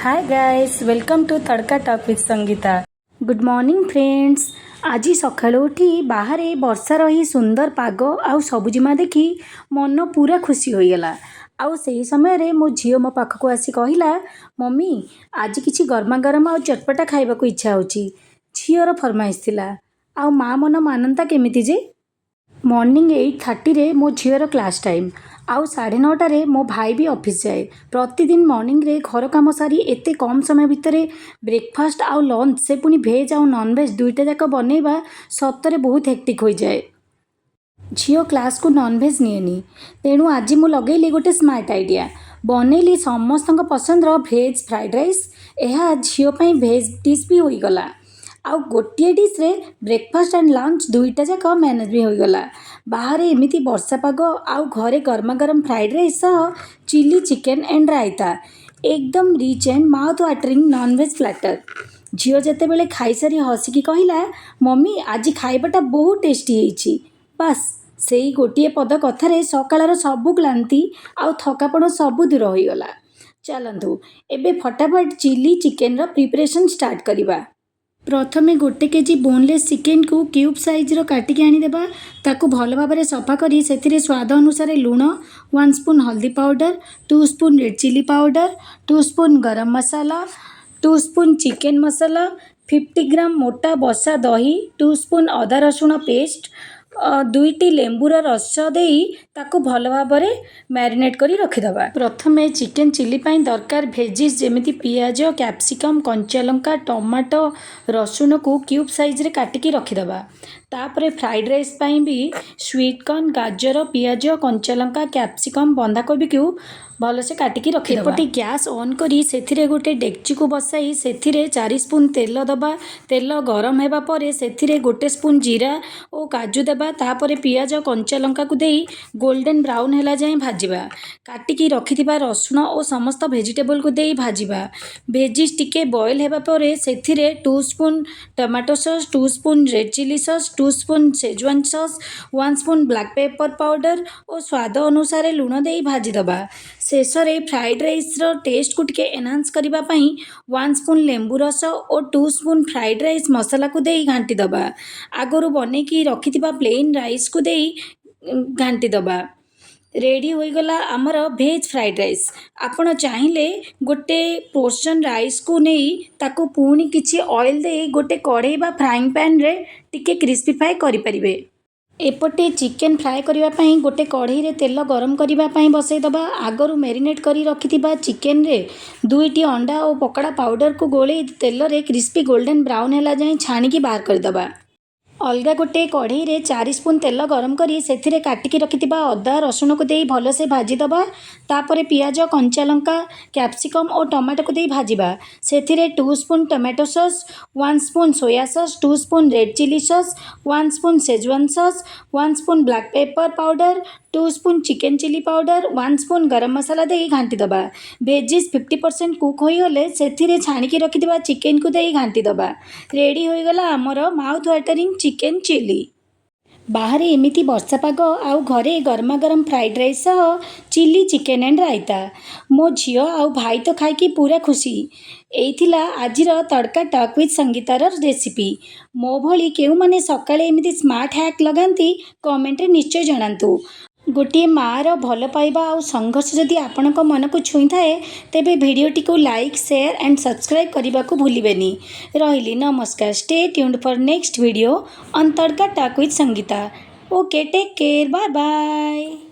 Hi guys welcome to Tadka talk with Sangeeta. Good morning friends. आज सकाळु उठी बाहर वर्षा रही सुंदर पाग आउ सबुजिमा देखी मन पूरा खुशी होईगला। आउ से समय रे मो झियो मो पाखक आसी कहला, मम्मी आज किछि गरमा गरम आउ चटपटा खाइबाकू इच्छा होची। झियोर फरमाइश थिला आउ माँ मन मानंता केमिति जे। मॉर्निंग 8:30 रे मो झियोर क्लास टाइम आउ 9:30 मो भाई भी ऑफिस जाए। प्रतिदिन मॉर्निंग रे घर काम सारी एते कम समय भितर ब्रेकफास्ट आउ लंच से पुनी भेज आउ नॉन वेज दुईटा जाक बनैबा सतरे बहुत हेक्टिक हो जाए। झियो क्लास को नॉन वेज निएनी, तेणु आज मु लगेली गोटे स्मार्ट आइडिया बनैली समस्त पसंदर भेज फ्राइड राइस। यह झियो पाई भेज डिश भी होईगला आउ गोटे डिश रे ब्रेकफास्ट एंड लंच दुईटा जाक मैनेज भी होईगला। बाहर एमिति वर्षा पाग आउ घरे गरमा गरम फ्राइड राइस सह चिली चिकेन एंड रायता एकदम rich and mouth watering non veg platter. झियो जेते बेले खाई सारी हसिकी कहला, मम्मी आज खाइबाटा बहुत टेस्टी होईची। बास सेई गोटे पद कथारे सकाळर सबु क्लांति आउ थकापण सबु दूर होईगला। चलंतु एबे फटाफट चिली चिकेन रो प्रिपरेशन स्टार्ट करिबा। प्रथमे गोटे केजी बोनलेस चिकेन को क्यूब साइज रो काटिकी आनीदेबा। ताकू भल भाव सफा करी सेथिरे स्वाद अनुसार लुण, 1 स्पून हल्दी powder, 2 spoon red chilli powder, 2 spoon garam masala, 2 spoon chicken मसाला, 50 ग्राम मोटा बसा दही, 2 स्पून अदा रसुण पेस्ट, 2टी लेंबूर रस देई ताकू भल भाव मैरिनेट करी रखिदबा। प्रथमे चिकेन चिली पाई दरकार भेजिस जेमिति पियाज, कैप्सिकम, कंचा लंका, टमाटो, रसुण को क्यूब साइज रे काटिकी रखिदबा। तापरे फ्राइड राइस पाई भी स्वीट कॉर्न, गाजर, पियाज, कंचा लंका, कैप्सिकम, बंधाकोबी को भल से काटिकी रखिदबा। एपटे गैस ऑन करी सेथिरे गोटे डेक्ची को बसाई सेथिरे 4 स्पून तेल दबा। तेल गरम हेबा परे सेथिरे गोटे स्पून जीरा और काजू देबा। तापरे पियाज कंचा लंका को देई गोल्डन ब्राउन हेला जाए भाजिबा। काटिकी रखिथिबा रसुण और समस्त वेजिटेबल को देई भाजिबा। भेजिस टिके बॉयल हेबा परे सेथिरे 2 spoon tomato sauce, 2 spoon red chilli sauce, 2 spoon Schezwan sauce, 1 spoon black pepper powder और स्वाद अनुसार लुण देई भाजिदबा। शेषरे फ्राइड राइस रो टेस्ट को टिके एनहांस करिबा पई 1 स्पून लेंबू रस और 2 स्पून फ्राइड राइस मसाला को देई घांटी दबा। आगरू बने की रखिथिबा प्लेन राइस को देई घांटी दबा। रेडी होईगला आमर भेज फ्राइड राइस। आपण चाहिले गोटे पोर्शन राइस को नहीं ताको पुणी किछि ऑयल दे गोटे कढ़ाई बा फ्राइंग पैन रे टिके क्रिस्पीफाई करि परिबे। एपटे चिकेन फ्राए करिबा पई गोटे कढ़ाई रे तेल गरम करिबा पई बसई दबा। आगरू मैरिनेट करी रखिथिबा चिकेन रे 2टी अंडा और पकड़ा पाउडर को गोले तेल रे क्रिस्पी गोल्डन ब्राउन हेला जाए छाणिकी बाहर करदबा। अलगा गोटे कढ़ाई रे 4 स्पून तेल गरम करी सेथिरे काटिकी रखिथिबा अदा रसुण को देई भल से भाजी दबा। तापरे पियाज, कंचा लंका, कैप्सिकम और टमाटो को देई भाजिबा। सेथिरे 2 spoon tomato sauce, 1 spoon soya sauce, 2 spoon red chilli sauce, 1 spoon Schezwan sauce, 1 spoon black pepper powder, 2 spoon chicken chilli powder, 1 spoon garam masala देई घांटी दबा। भेजिस 50% कुक होई गले सेथिरे छाणिकी रखिथिबा चिकेन को देई घांटी दबा। रेडी होईगला आमर माउथ वाटरिंग चिकेन चिली। बाहर एमिति वर्षा पाग आउ घरे गरमा गरम फ्राइड राइस सह चिली चिकेन एंड रायता। मो झियो आउ भाई तो खाइकी पूरा खुशी। एइथिला आजिर तड़का टॉक विथ संगीतार रेसिपी। मो भली केउ माने सकाळे एमिति स्मार्ट हैक लगांती कमेंट रे निश्चय जणांतु। गोटे मार भल पाइबा आउ संघर्ष जदि आपणक मन को छुई थाए तेबे भिडियोटी को लाइक, शेयर एंड सब्सक्राइब करने को भूलिबेनी। रहिली नमस्कार। Stay tuned for next video on Tadka talk with Sangeeta. Okay, take care, bye bye.